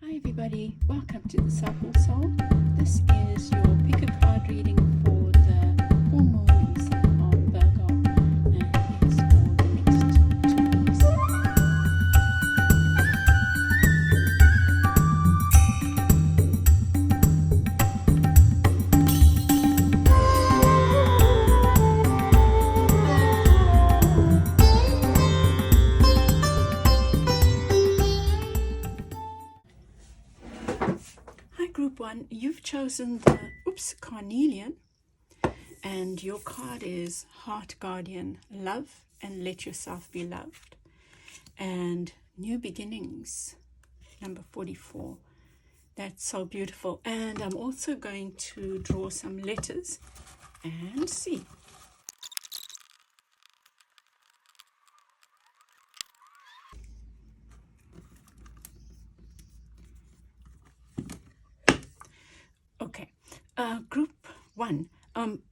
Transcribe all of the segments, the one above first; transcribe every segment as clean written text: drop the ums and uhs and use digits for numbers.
Hi everybody, welcome to the Soulful Soul. This is your pick a card reading for the full moons of Virgo, and it's for the next 2 weeks. Hi Group 1, you've chosen the Carnelian, and your card is Heart Guardian, Love and Let Yourself Be Loved, and New Beginnings, number 44. That's so beautiful. And I'm also going to draw some letters and see. Okay, Group 1.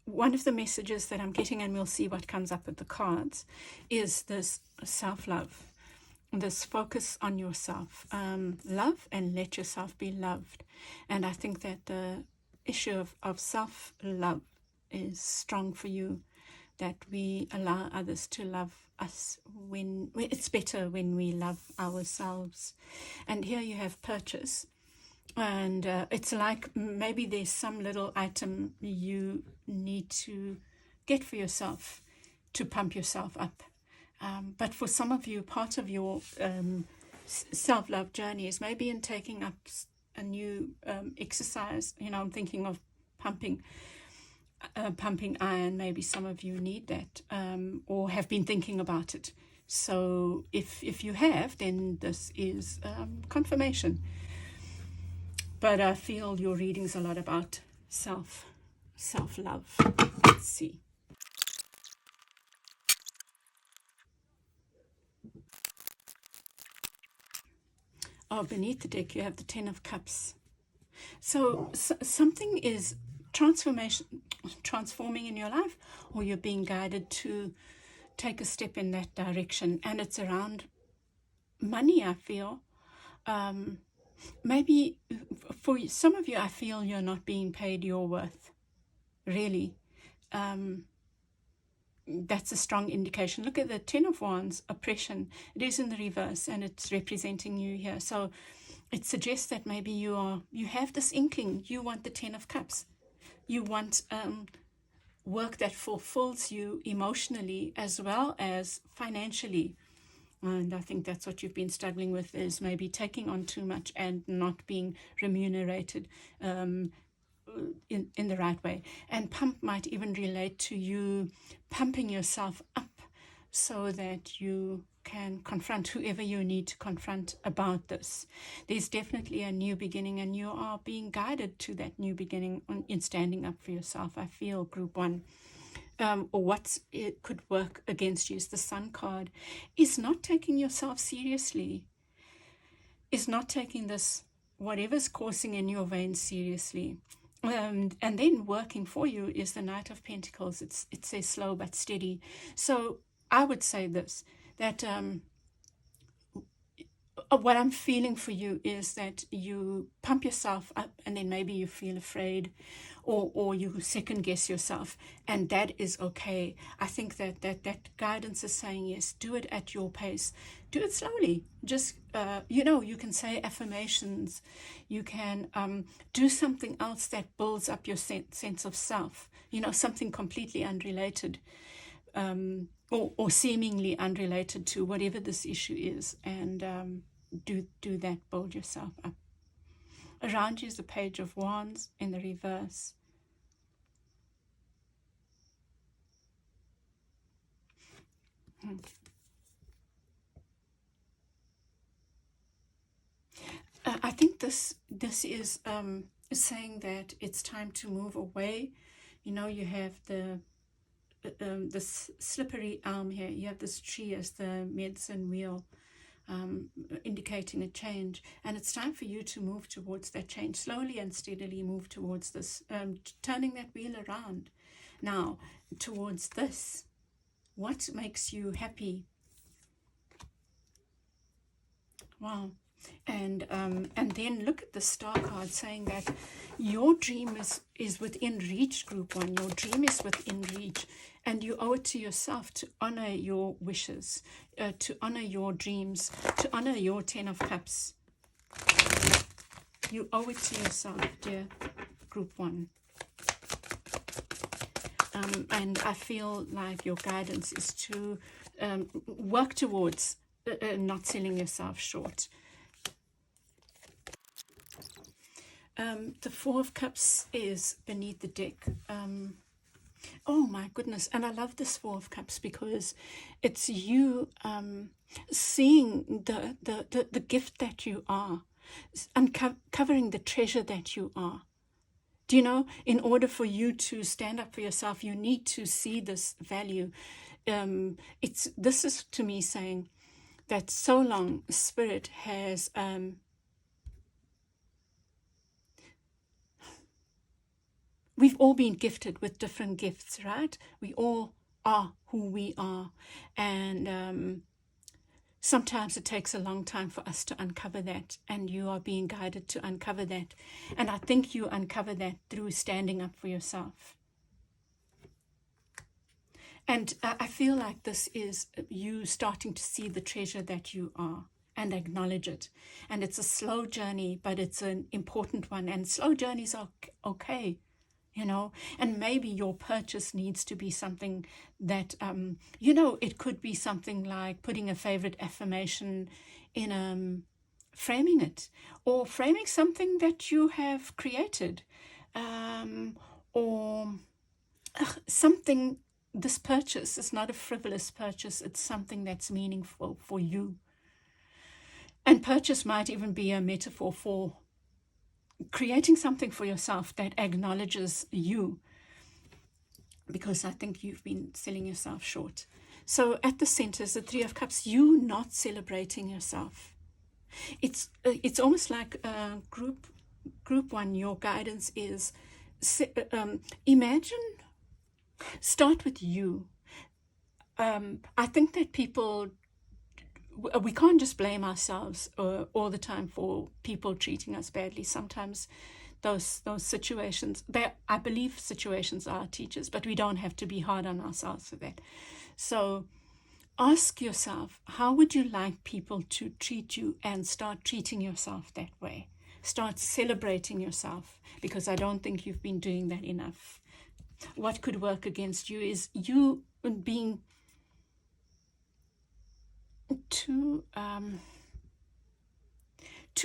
One of the messages that I'm getting, and we'll see what comes up with the cards, is this self-love, this focus on yourself. Love and let yourself be loved. And I think that the issue of self-love is strong for you, that we allow others to love us. When it's better when we love ourselves. And here you have purchase. And it's like maybe there's some little item you need to get for yourself to pump yourself up. But for some of you, part of your self-love journey is maybe in taking up a new exercise. You know, I'm thinking of pumping iron. Maybe some of you need that, or have been thinking about it. So if you have, then this is confirmation. But I feel your reading's a lot about self-love. Let's see. Oh, beneath the deck, you have the 10 of Cups. So something is transforming in your life, or you're being guided to take a step in that direction. And it's around money, I feel. Maybe for some of you, I feel you're not being paid your worth, really. That's a strong indication. Look at the 10 of Wands, oppression. It is in the reverse, and it's representing you here. So it suggests that maybe you have this inkling. You want the 10 of Cups. You want work that fulfills you emotionally as well as financially. And I think that's what you've been struggling with, is maybe taking on too much and not being remunerated in the right way. And pump might even relate to you pumping yourself up so that you can confront whoever you need to confront about this. There's definitely a new beginning, and you are being guided to that new beginning in standing up for yourself. I feel, Group 1. Or what it could work against you is the Sun card, is not taking yourself seriously, is not taking this, whatever's coursing in your veins, seriously. And then working for you is the Knight of Pentacles. It says slow but steady. So I would say this, that what I'm feeling for you is that you pump yourself up, and then maybe you feel afraid, or you second guess yourself, and that is okay. I think that guidance is saying, yes, do it at your pace, do it slowly. Just you can say affirmations, you can do something else that builds up your sense of self, something completely unrelated, or seemingly unrelated to whatever this issue is, and do that, build yourself up. Around you is the Page of Wands in the reverse. I think this is saying that it's time to move away. You have the slippery elm here. You have this tree as the medicine wheel, indicating a change, and it's time for you to move towards that change, slowly and steadily move towards this, turning that wheel around now towards this. What makes you happy? Wow. And then look at the star card saying that your dream is within reach, group one. Your dream is within reach, and you owe it to yourself to honor your wishes, to honor your dreams, to honor your 10 of Cups. You owe it to yourself, dear group one. And I feel like your guidance is to work towards not selling yourself short. The Four of Cups is beneath the deck. Oh my goodness. And I love this Four of Cups because it's you seeing the gift that you are, uncovering the treasure that you are. Do you know, in order for you to stand up for yourself, you need to see this value. This is to me saying that so long Spirit has we've all been gifted with different gifts, right? We all are who we are. And sometimes it takes a long time for us to uncover that. And you are being guided to uncover that. And I think you uncover that through standing up for yourself. And I feel like this is you starting to see the treasure that you are and acknowledge it. And it's a slow journey, but it's an important one. And slow journeys are okay. You know, and maybe your purchase needs to be something that, you know, it could be something like putting a favorite affirmation in framing it, or framing something that you have created, or something. This purchase is not a frivolous purchase. It's something that's meaningful for you. And purchase might even be a metaphor for creating something for yourself that acknowledges you, because I think you've been selling yourself short. So at the center is the Three of Cups, you not celebrating yourself. It's almost like group one, your guidance is, imagine, start with you. I think that we can't just blame ourselves all the time for people treating us badly. Sometimes those situations, I believe situations are teachers, but we don't have to be hard on ourselves for that. So ask yourself, how would you like people to treat you, and start treating yourself that way. Start celebrating yourself, because I don't think you've been doing that enough. What could work against you is you being too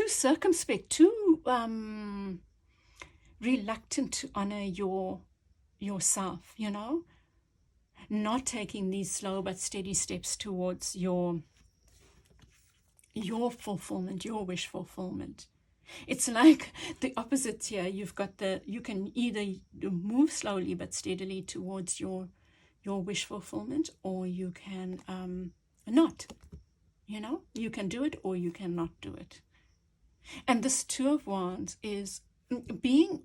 circumspect, too reluctant to honor yourself, you know, not taking these slow but steady steps towards your fulfillment, your wish fulfillment. It's like the opposite here. You've got you can either move slowly but steadily towards your wish fulfillment, or you can not. You know, you can do it or you cannot do it. And this Two of Wands is being,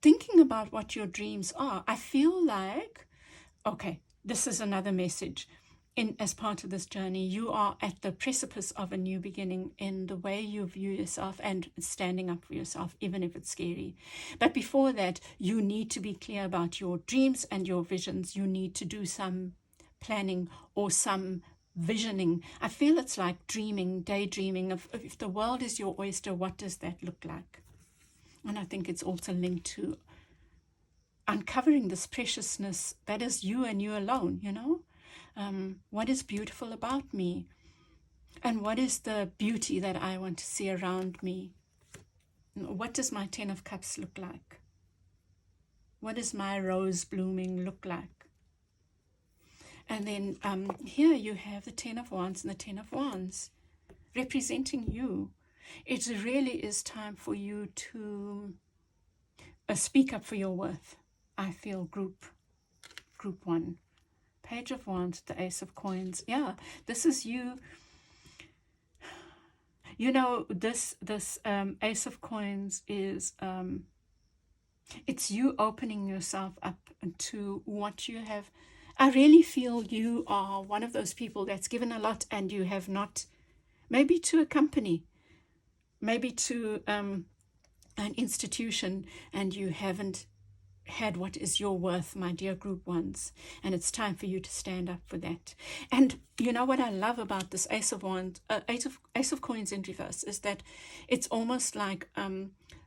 thinking about what your dreams are. I feel like, okay, this is another message. As part of this journey, you are at the precipice of a new beginning in the way you view yourself and standing up for yourself, even if it's scary. But before that, you need to be clear about your dreams and your visions. You need to do some planning or some visioning. I feel it's like dreaming, daydreaming of, if the world is your oyster, what does that look like? And I think it's also linked to uncovering this preciousness that is you and you alone, you know? What is beautiful about me? And what is the beauty that I want to see around me? What does my 10 of Cups look like? What does my rose blooming look like? And then here you have the 10 of Wands and the 10 of Wands representing you. It really is time for you to speak up for your worth. I feel group one. Page of Wands, the Ace of Coins. Yeah, this is you. You know, this Ace of Coins is, it's you opening yourself up to what you have. I really feel you are one of those people that's given a lot and you have not maybe to a company, maybe to an institution, and you haven't had what is your worth, my dear group ones, and it's time for you to stand up for that. And you know what I love about this Ace of Wands, Ace of Coins in reverse, is that it's almost like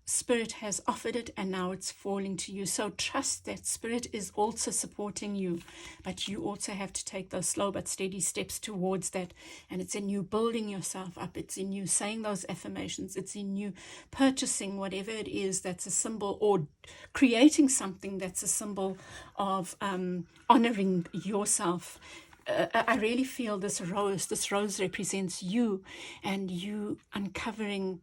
Spirit has offered it and now it's falling to you. So trust that Spirit is also supporting you, but you also have to take those slow but steady steps towards that. And it's in you building yourself up. It's in you saying those affirmations. It's in you purchasing whatever it is that's a symbol, or creating something that's a symbol of honoring yourself. I really feel this rose represents you, and you uncovering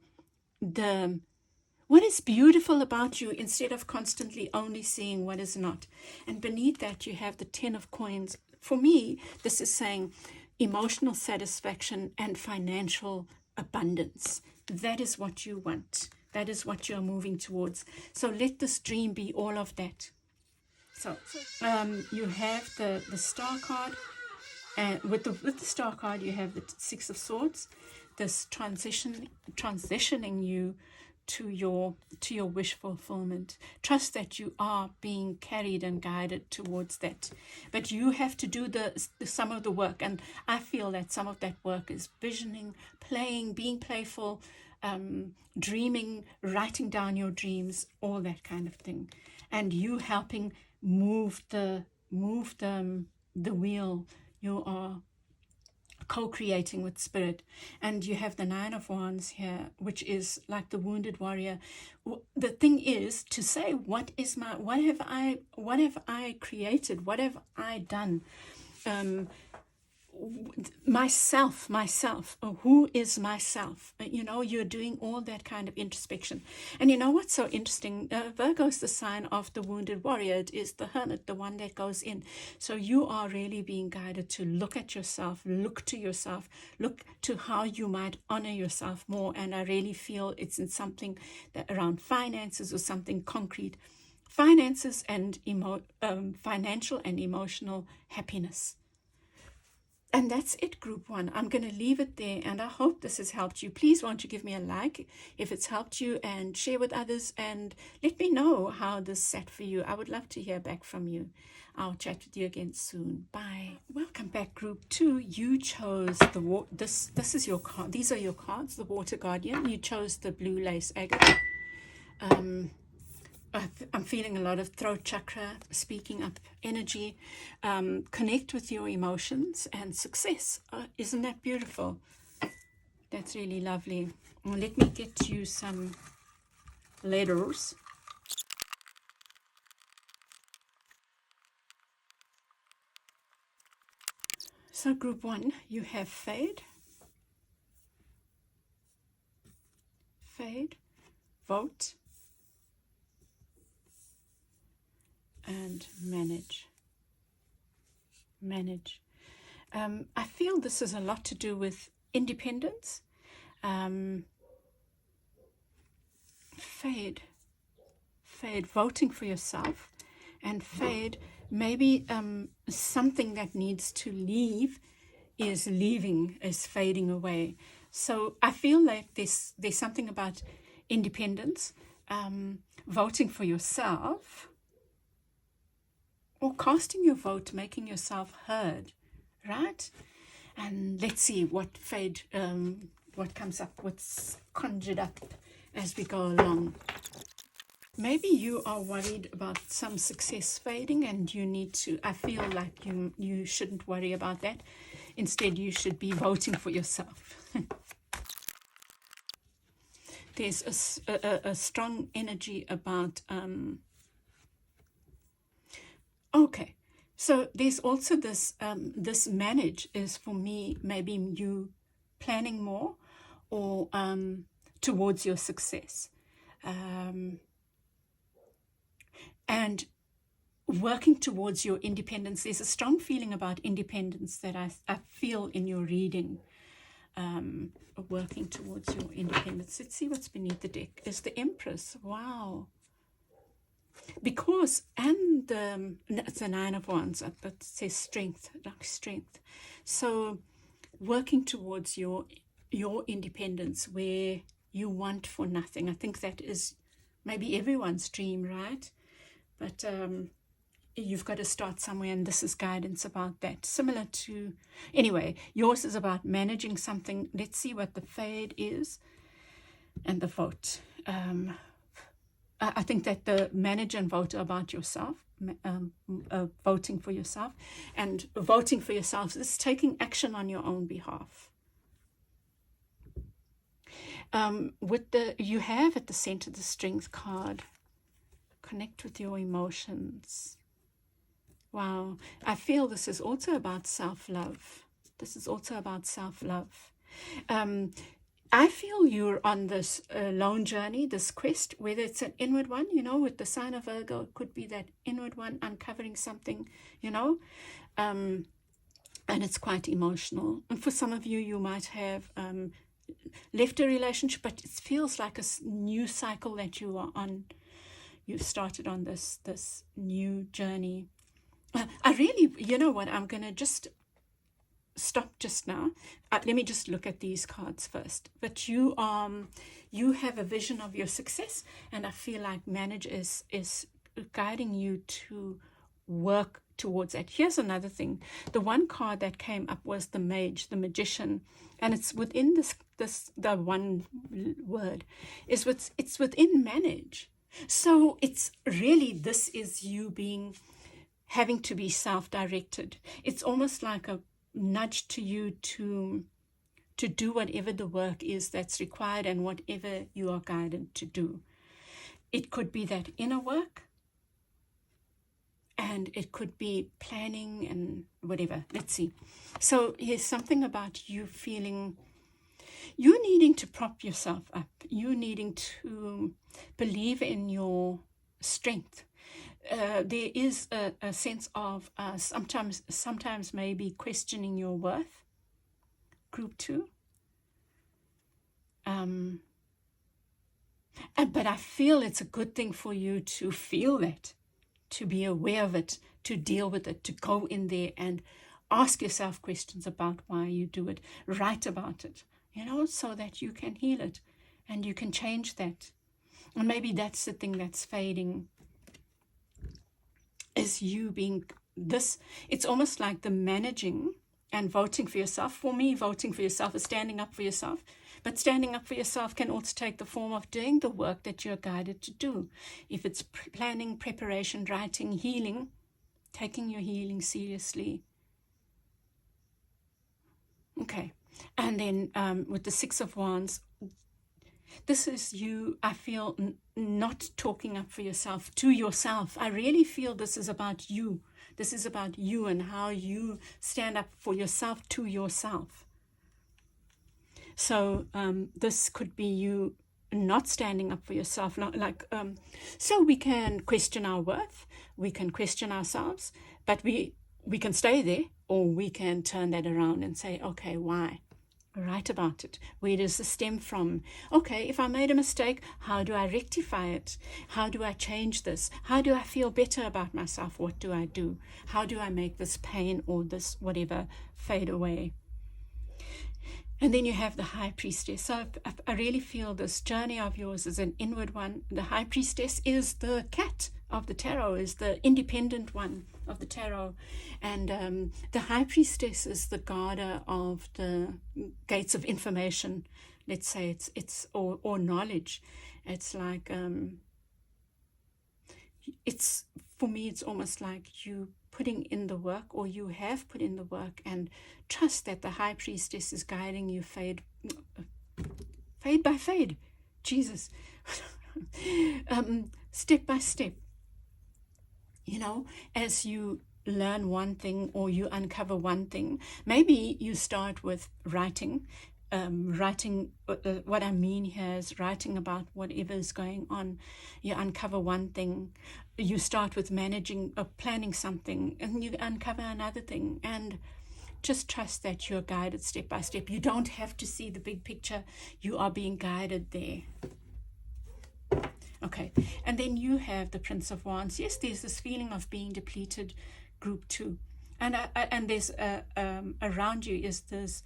what is beautiful about you instead of constantly only seeing what is not. And beneath that, you have the 10 of coins. For me, this is saying emotional satisfaction and financial abundance. That is what you want. That is what you're moving towards. So let this dream be all of that. So you have the star card. And with the star card, you have the 6 of Swords. This transitioning you to your wish fulfillment. Trust that you are being carried and guided towards that, but you have to do some of the work. And I feel that some of that work is visioning, playing, being playful, dreaming, writing down your dreams, all that kind of thing, and you helping move the wheel. You are co-creating with Spirit. And you have the 9 of Wands here, which is like the wounded warrior. The thing is to say, what have I created, what have I done, myself, who is myself? You're doing all that kind of introspection. And you know what's so interesting? Virgo is the sign of the wounded warrior. It is the hermit, the one that goes in. So you are really being guided to look at yourself, look to yourself, look to how you might honor yourself more. And I really feel it's in something that around finances or something concrete. Finances and financial and emotional happiness. And that's it, group 1. I'm going to leave it there, and I hope this has helped you. Please won't you give me a like if it's helped you, and share with others, and let me know how this sat for you. I would love to hear back from you. I'll chat with you again soon. Bye. Welcome back, group 2. You chose this is your card. These are your cards, the Water Guardian. You chose the blue lace agate. I'm feeling a lot of throat chakra, speaking up energy. Connect with your emotions and success. Isn't that beautiful? That's really lovely. Well, let me get you some letters. So group 1, you have fade, vote, and manage. I feel this has a lot to do with independence. Fade, voting for yourself, and fade, maybe something that needs to leave is fading away. So I feel like there's something about independence, voting for yourself, or casting your vote, making yourself heard, right? And let's see what fade, what comes up, what's conjured up as we go along. Maybe you are worried about some success fading, and you need to, I feel like you shouldn't worry about that. Instead, you should be voting for yourself. There's a strong energy about... Okay, so there's also this manage is, for me, maybe you planning more or towards your success, and working towards your independence. There's a strong feeling about independence that I feel in your reading, working towards your independence. Let's see what's beneath the deck. Is the Empress. Wow. Because, and it's the 9 of Wands, but it says strength, like strength. So working towards your your independence, where you want for nothing. I think that is maybe everyone's dream, right? But you've got to start somewhere, and this is guidance about that. Similar to, anyway, yours is about managing something. Let's see what the fade is and the vote. I think that the manage and vote are about yourself, voting for yourself. And voting for yourself is taking action on your own behalf. You have at the center the Strength card. Connect with your emotions. Wow. I feel this is also about self-love. This is also about self-love. I feel you're on this lone journey, this quest, whether it's an inward one, with the sign of Virgo, it could be that inward one uncovering something, and it's quite emotional. And for some of you, you might have left a relationship, but it feels like a new cycle that you are on. You've started on this new journey. I really, you know what, I'm going to just stop just now. Let me just look at these cards first. But you have a vision of your success, and I feel like manage is guiding you to work towards that. Here's another thing. The one card that came up was the mage, the magician, and it's within the one word. It's within manage. So it's really, this is you having to be self-directed. It's almost like a nudge to you to do whatever the work is that's required and whatever you are guided to do. It could be that inner work, and it could be planning and whatever. Let's see. So here's something about you needing to prop yourself up. You needing to believe in your strength. There is a sense of sometimes maybe questioning your worth. Group 2. But I feel it's a good thing for you to feel that, to be aware of it, to deal with it, to go in there and ask yourself questions about why you do it, write about it, so that you can heal it and you can change that. And maybe that's the thing that's fading, is you being this. It's almost like the managing and voting for yourself. For me, voting for yourself is standing up for yourself. But standing up for yourself can also take the form of doing the work that you're guided to do. If it's planning, preparation, writing, healing, taking your healing seriously. Okay. And then with the Six of Wands, this is you, I feel, not talking up for yourself, to yourself. I really feel this is about you. This is about you and how you stand up for yourself to yourself. So this could be you not standing up for yourself. Not like so we can question our worth, we can question ourselves, but we can stay there, or we can turn that around and say, okay, why? Write about it. Where does this stem from? Okay, if I made a mistake, how do I rectify it? How do I change this? How do I feel better about myself? What do I do? How do I make this pain or this whatever fade away? And then you have the High Priestess. So I really feel this journey of yours is an inward one. The High Priestess is the cat of the tarot, is the independent one of the tarot. And the High Priestess is the guarder of the gates of information. Let's say it's or knowledge. It's like, it's, for me, it's almost like you putting in the work, or you have put in the work, and trust that the High Priestess is guiding you fade by fade. Jesus. Step by step. As you learn one thing or you uncover one thing, maybe you start with writing. What I mean here is writing about whatever is going on. You uncover one thing, you start with managing or planning something, and you uncover another thing, and just trust that you're guided step by step. You don't have to see the big picture. You are being guided there. Okay, and then you have the Prince of Wands. Yes, there's this feeling of being depleted, group 2, and there's around you is this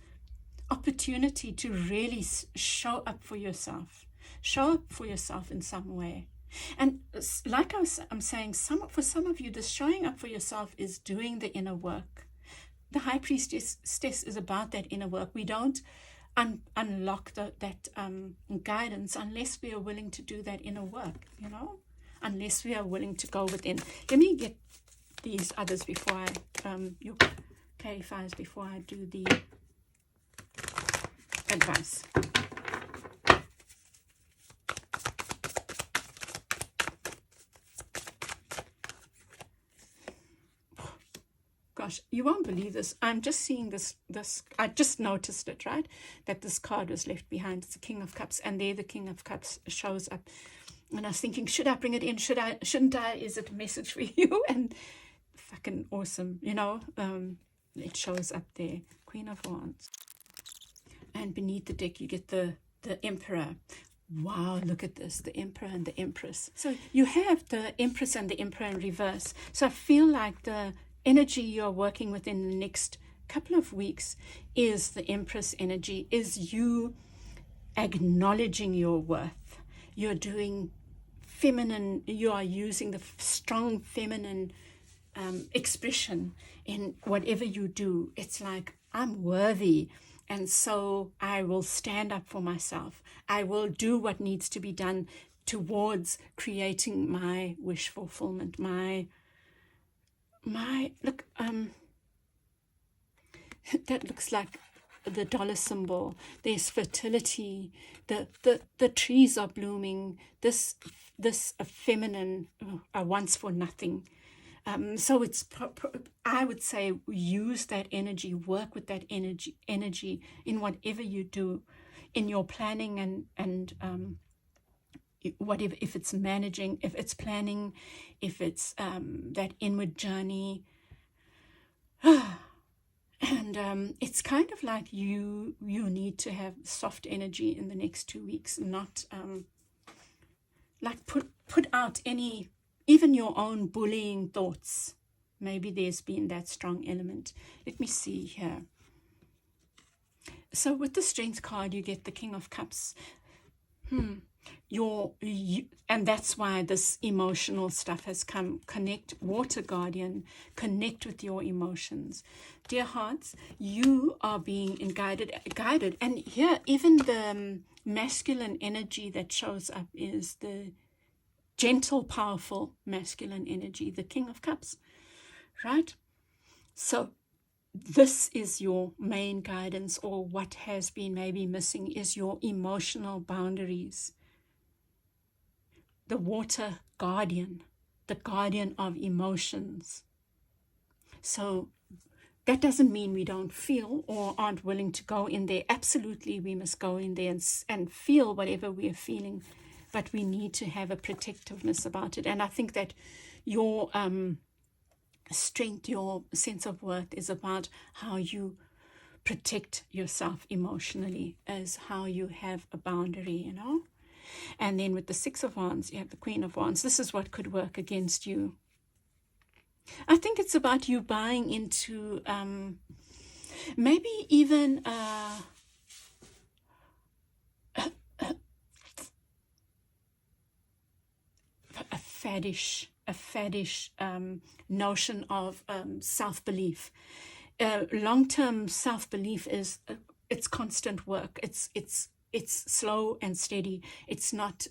opportunity to really show up for yourself. Show up for yourself in some way. And like I'm saying, for some of you, the showing up for yourself is doing the inner work. The high priestess is about that inner work. We don't unlock that guidance unless we are willing to do that inner work, unless we are willing to go within. Let me get these others before I, your clarifiers, before I do the advice. Gosh, you won't believe this. I'm just seeing this. I just noticed it, right? That this card was left behind. It's the King of Cups, and there the King of Cups shows up. And I was thinking, should I bring it in? Shouldn't I? Is it a message for you? And fucking awesome, it shows up there. Queen of Wands. And beneath the deck, you get the Emperor. Wow, look at this, the Emperor and the Empress. So you have the Empress and the Emperor in reverse. So I feel like the energy you're working with in the next couple of weeks is the Empress energy, is you acknowledging your worth. You're doing feminine, you are using the strong feminine expression in whatever you do. It's like, I'm worthy, and so I will stand up for myself. I will do what needs to be done towards creating my wish fulfillment, my look, that looks like the dollar symbol. There's fertility, the trees are blooming, this feminine wants for nothing. So it's, I would say, use that energy, work with that energy in whatever you do, in your planning and whatever, if it's managing, if it's planning, if it's that inward journey. And it's kind of like you need to have soft energy in the next 2 weeks, not like put out any, even your own bullying thoughts. Maybe there's been that strong element. Let me see here. So with the Strength card, you get the King of Cups. And that's why this emotional stuff has come. Connect, Water Guardian, connect with your emotions. Dear hearts, you are being guided. And here, even the masculine energy that shows up is the gentle, powerful masculine energy, the King of Cups, right? So this is your main guidance, or what has been maybe missing is your emotional boundaries. The Water Guardian, the guardian of emotions. So that doesn't mean we don't feel or aren't willing to go in there. Absolutely, we must go in there and feel whatever we are feeling, but we need to have a protectiveness about it. And I think that your strength, your sense of worth is about how you protect yourself emotionally, as how you have a boundary, And then with the Six of Wands, you have the Queen of Wands. This is what could work against you. I think it's about you buying into maybe even a faddish notion of self-belief. Long-term self-belief is it's constant work. It's slow and steady. It's not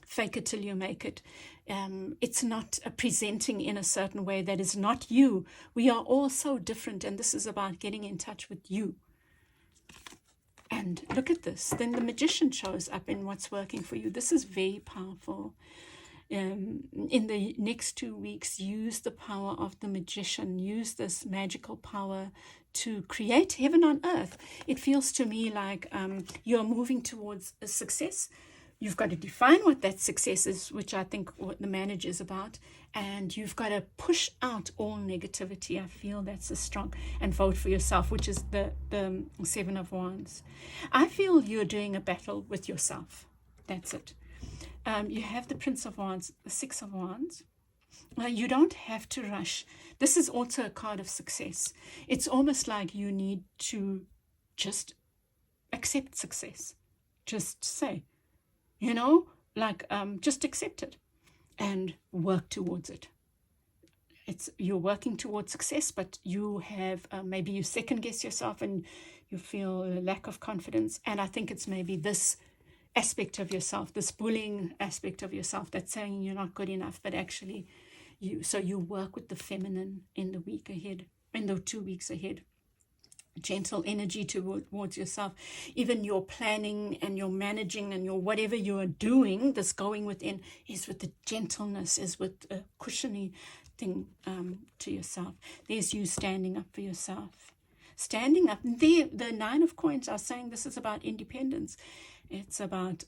fake it till you make it. It's not presenting in a certain way that is not you. We are all so different, and this is about getting in touch with you. And look at this. Then the Magician shows up in what's working for you. This is very powerful. In the next 2 weeks, use the power of the Magician. Use this magical power to create heaven on earth. It feels to me like you're moving towards a success. You've got to define what that success is, which I think what the manager is about. And you've got to push out all negativity. I feel that's a strong, and vote for yourself, which is the Seven of Wands. I feel you're doing a battle with yourself. That's it. You have the Prince of Wands, the Six of Wands. You don't have to rush. This is also a card of success. It's almost like you need to just accept success. Just say, just accept it and work towards it. You're working towards success, but you have, maybe you second guess yourself and you feel a lack of confidence. And I think it's maybe this aspect of yourself, this bullying aspect of yourself that's saying you're not good enough, but actually you work with the feminine in the week ahead, in the 2 weeks ahead. Gentle energy towards yourself. Even your planning and your managing and your whatever you are doing, this going within, is with the gentleness, is with a cushiony thing to yourself. There's you standing up for yourself. Standing up. The Nine of Coins are saying this is about independence. It's about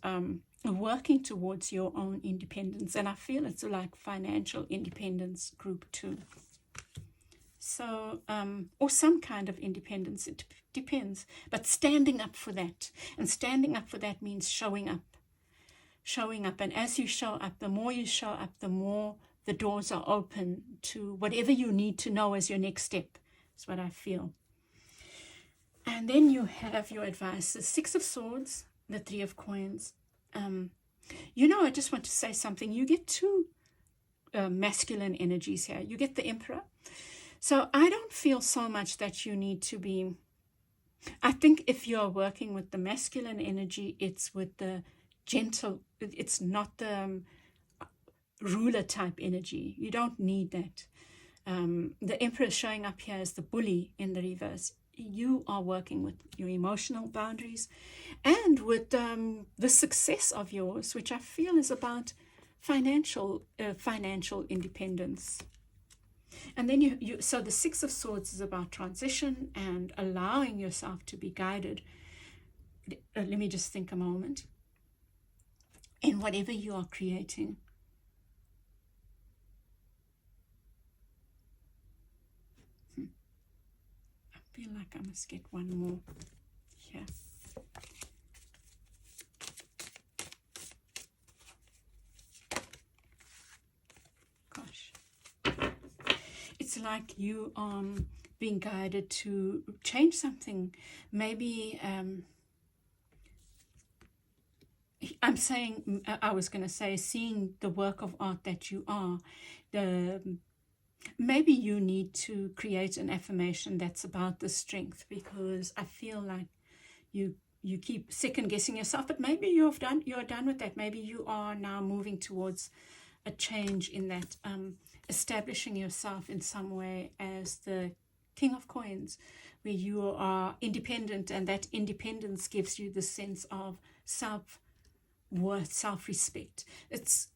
working towards your own independence. And I feel it's like financial independence group 2. So, or some kind of independence, it depends. But standing up for that. And standing up for that means showing up. Showing up. And as you show up, the more you show up, the more the doors are open to whatever you need to know as your next step. That's what I feel. And then you have your advice. The 6 of Swords, the 3 of Coins. I just want to say something. You get 2 masculine energies here. You get the Emperor. So I don't feel so much that you need to be, I think if you're working with the masculine energy, it's with the gentle, it's not the ruler type energy. You don't need that. The Emperor showing up here as the bully in the reverse. You are working with your emotional boundaries and with the success of yours, which I feel is about financial independence. And then so the 6 of Swords is about transition and allowing yourself to be guided. Let me just think a moment. In whatever you are creating. I feel like I must get one more here. Gosh. It's like you are being guided to change something. Maybe I'm saying, I was going to say, seeing the work of art that you are, maybe you need to create an affirmation that's about the strength, because I feel like you keep second guessing yourself, but maybe you're done with that. Maybe you are now moving towards a change in that, establishing yourself in some way as the King of Coins, where you are independent, and that independence gives you the sense of self-worth, self-respect. It's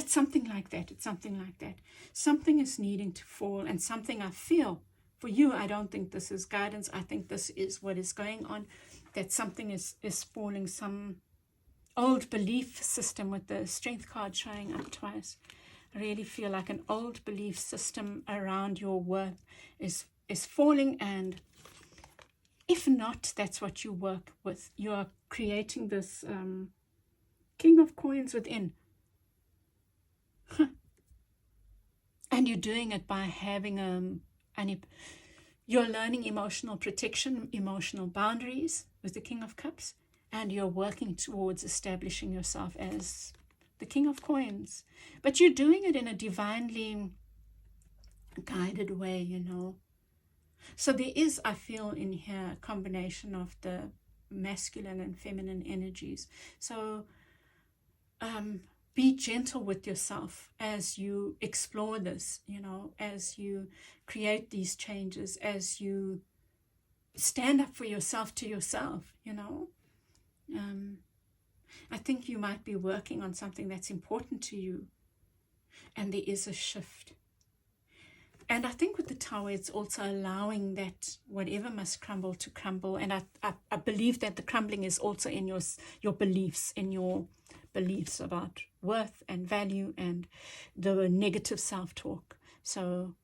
something like that. It's something like that. Something is needing to fall, and something I feel for you, I don't think this is guidance. I think this is what is going on, that something is falling, some old belief system, with the Strength card showing up twice. I really feel like an old belief system around your worth is falling, and if not, that's what you work with. You are creating this King of Coins within. And you're doing it by having you're learning emotional protection, emotional boundaries with the King of Cups, and you're working towards establishing yourself as the King of Coins. But you're doing it in a divinely guided way, So there is, I feel in here, a combination of the masculine and feminine energies. So be gentle with yourself as you explore this, as you create these changes, as you stand up for yourself to yourself, I think you might be working on something that's important to you, and there is a shift. And I think with the Tower, it's also allowing that whatever must crumble to crumble. And I believe that the crumbling is also in your beliefs, about worth and value and the negative self-talk. So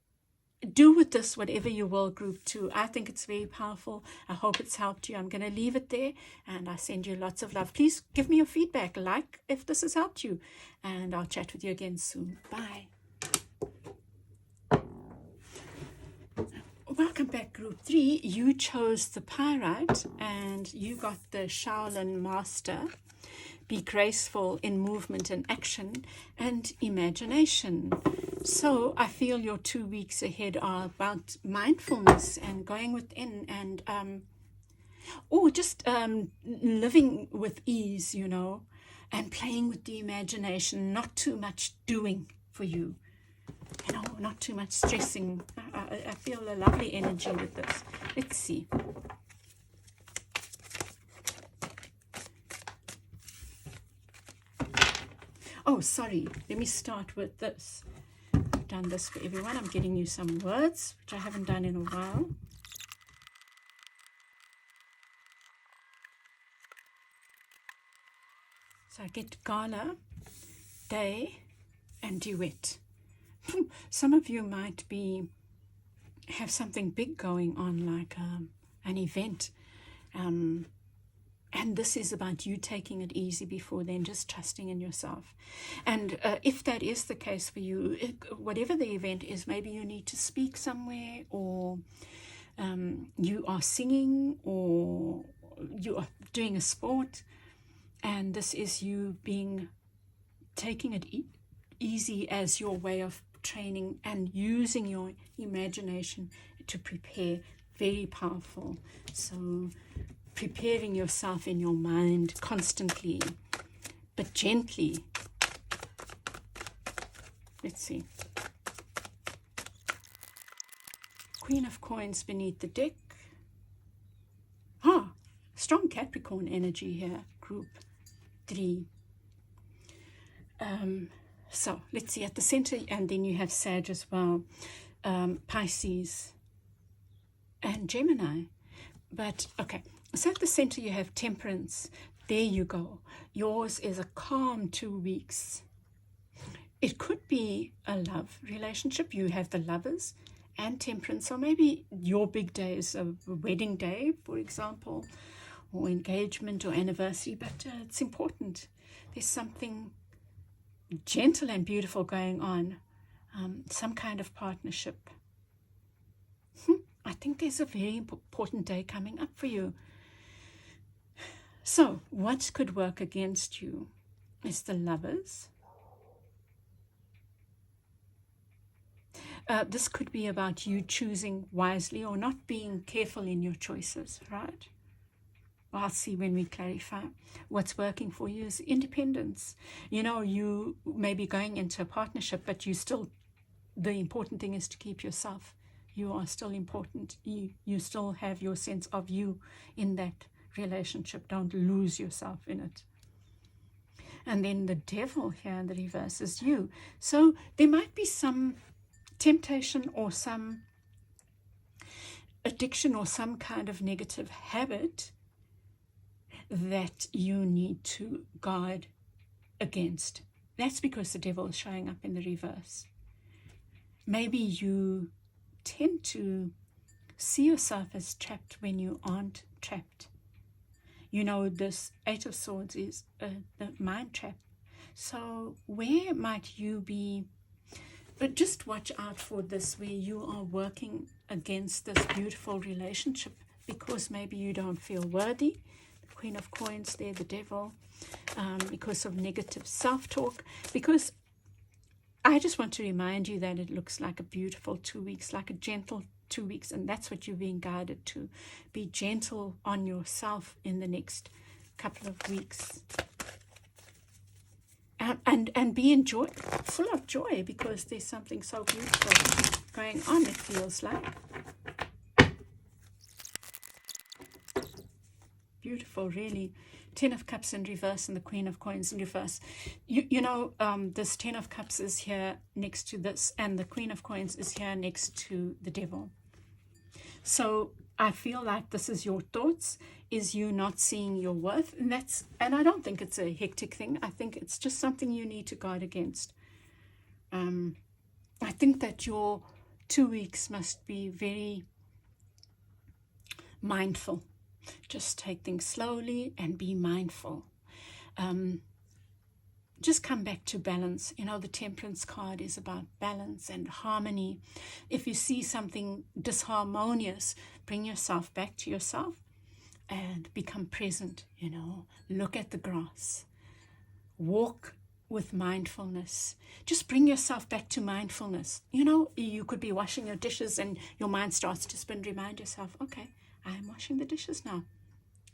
do with this whatever you will, group 2. I think it's very powerful. I hope it's helped you. I'm going to leave it there, and I send you lots of love. Please give me your feedback, like if this has helped you, and I'll chat with you again soon. Bye. welcome back, Group 3. You chose the Pyrite and you got the Shaolin Master. Be graceful in movement and action and imagination. So I feel your 2 weeks ahead are about mindfulness and going within and just living with ease, you know, and playing with the imagination, not too much doing for you. You know, not too much stressing. I feel a lovely energy with this. Let's see. Oh, sorry. Let me start with this. I've done this for everyone. I'm getting you some words, which I haven't done in a while. So I get gala, day, and duet. Some of you might have something big going on, like an event, and this is about you taking it easy before then, just trusting in yourself. And if that is the case for you, whatever the event is, maybe you need to speak somewhere, or you are singing, or you are doing a sport, and this is you taking it easy as your way of training and using your imagination to prepare. Very powerful. So preparing yourself in your mind constantly, but gently. Let's see. Queen of Coins beneath the deck. Strong Capricorn energy here, Group 3. So let's see at the center, and then you have Sag as well, Pisces and Gemini. But okay, so at the center you have Temperance. There you go. Yours is a calm 2 weeks. It could be a love relationship. You have the Lovers and Temperance, or maybe your big day is a wedding day, for example, or engagement or anniversary. But it's important. There's something gentle and beautiful going on, some kind of partnership. I think there's a very important day coming up for you. So what could work against you is the Lovers. This could be about you choosing wisely or not being careful in your choices, right? I'll see when we clarify. What's working for you is independence. You know, you may be going into a partnership, but the important thing is to keep yourself. You are still important. You still have your sense of you in that relationship. Don't lose yourself in it. And then the Devil here in the reverse is you. So there might be some temptation or some addiction or some kind of negative habit that you need to guard against. That's because the Devil is showing up in the reverse. Maybe you tend to see yourself as trapped when you aren't trapped. You know, this Eight of Swords is the mind trap. So where might you be? But just watch out for this, where you are working against this beautiful relationship because maybe you don't feel worthy. Queen of Coins there, the Devil, because of negative self-talk. Because I just want to remind you that it looks like a beautiful 2 weeks, like a gentle 2 weeks, and that's what you're being guided to. Be gentle on yourself in the next couple of weeks. And be full of joy, because there's something so beautiful going on, it feels like. Beautiful, really. 10 of Cups in reverse and the Queen of Coins in reverse. You know, this 10 of Cups is here next to this, and the Queen of Coins is here next to the Devil. So I feel like this is your thoughts, is you not seeing your worth, and I don't think it's a hectic thing. I think it's just something you need to guard against. I think that your 2 weeks must be very mindful. Just take things slowly and be mindful. just come back to balance. You know, the Temperance card is about balance and harmony. If you see something disharmonious, bring yourself back to yourself and become present. You know, look at the grass, walk with mindfulness. Just bring yourself back to mindfulness. You know, you could be washing your dishes and your mind starts to spin. Remind yourself, okay, I'm washing the dishes now,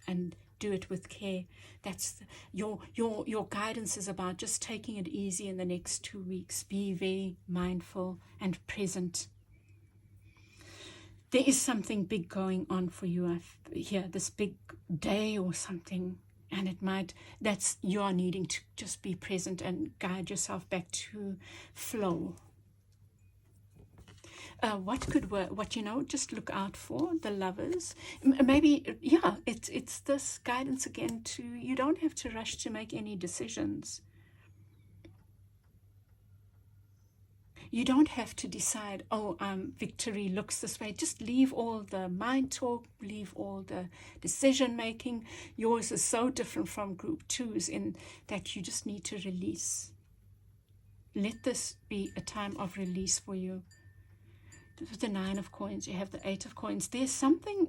and do it with care. That's your guidance is about just taking it easy in the next 2 weeks. Be very mindful and present. There is something big going on for you. I hear this big day or something, and it might, that's, you are needing to just be present and guide yourself back to flow. What could work, what, you know, just look out for the Lovers. Maybe, yeah, it's this guidance again to, you don't have to rush to make any decisions. You don't have to decide, oh, victory looks this way. Just leave all the mind talk, leave all the decision making. Yours is so different from group 2's in that you just need to release. Let this be a time of release for you. With the 9 of coins, you have the 8 of coins. There's something,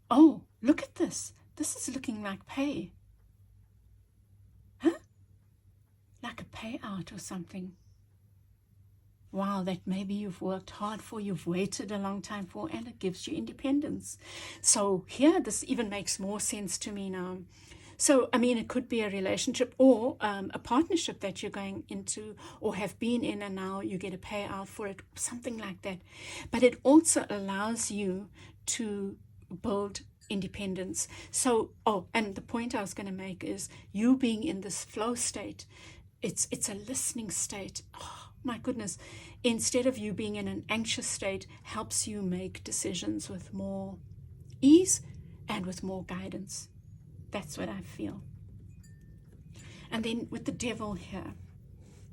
oh, look at this. This is looking like pay. Huh? Like a payout or something. Wow, that maybe you've worked hard for, you've waited a long time for, and it gives you independence. So here, this even makes more sense to me now. So, I mean, it could be a relationship or a partnership that you're going into or have been in, and now you get a payout for it, something like that. But it also allows you to build independence. So, and the point I was going to make is you being in this flow state, it's a listening state. Oh, my goodness. Instead of you being in an anxious state, helps you make decisions with more ease and with more guidance. That's what I feel. And then with the Devil here,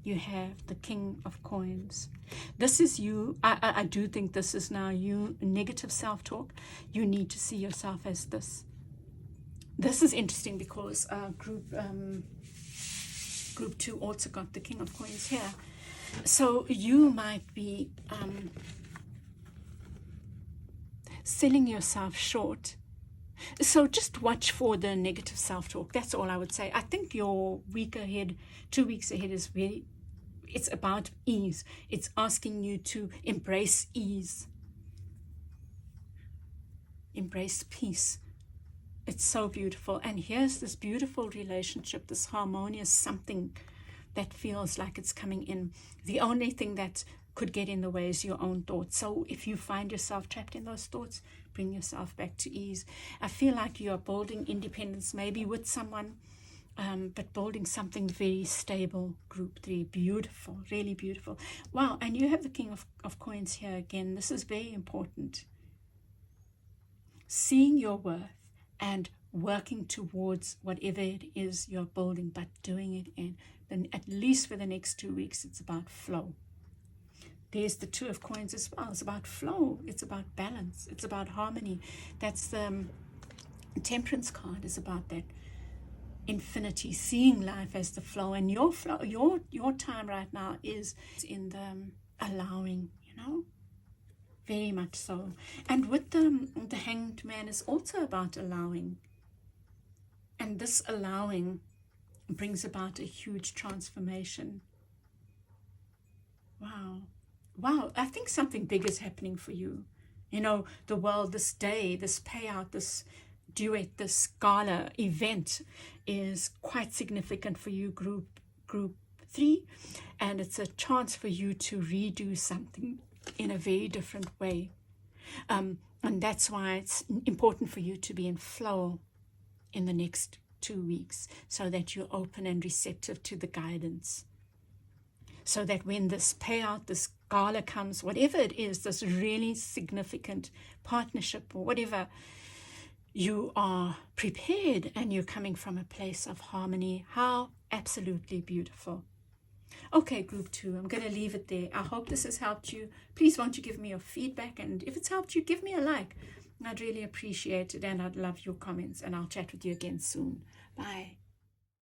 you have the King of Coins. This is you. I do think this is now you, negative self-talk. You need to see yourself as this. This is interesting because group 2 also got the King of Coins here. So you might be selling yourself short. So just watch for the negative self-talk. That's all I would say. I think your week ahead, 2 weeks ahead is it's about ease. It's asking you to embrace ease. Embrace peace. It's so beautiful. And here's this beautiful relationship, this harmonious something that feels like it's coming in. The only thing that could get in the way is your own thoughts. So if you find yourself trapped in those thoughts, bring yourself back to ease. I feel like you are building independence, maybe with someone, but building something very stable. Group 3, beautiful, really beautiful. Wow, and you have the King of Coins here again. This is very important. Seeing your worth and working towards whatever it is you're building, but doing it in, then at least for the next 2 weeks, it's about flow. There's the 2 of Coins as well. It's about flow. It's about balance. It's about harmony. That's the Temperance card is about that infinity, seeing life as the flow. And your flow, your time right now is in the allowing, you know, very much so. And with the Hanged Man is also about allowing. And this allowing brings about a huge transformation. Wow. Wow, I think something big is happening for you. You know, the world, this day, this payout, this duet, this gala event is quite significant for you, group 3. And it's a chance for you to redo something in a very different way. And that's why it's important for you to be in flow in the next 2 weeks so that you're open and receptive to the guidance. So that when this payout, this gala comes, whatever it is, this really significant partnership or whatever, you are prepared and you're coming from a place of harmony. How absolutely beautiful. Okay, group 2, I'm going to leave it there. I hope this has helped you. Please won't you give me your feedback, and if it's helped you, give me a like. I'd really appreciate it, and I'd love your comments, and I'll chat with you again soon. Bye.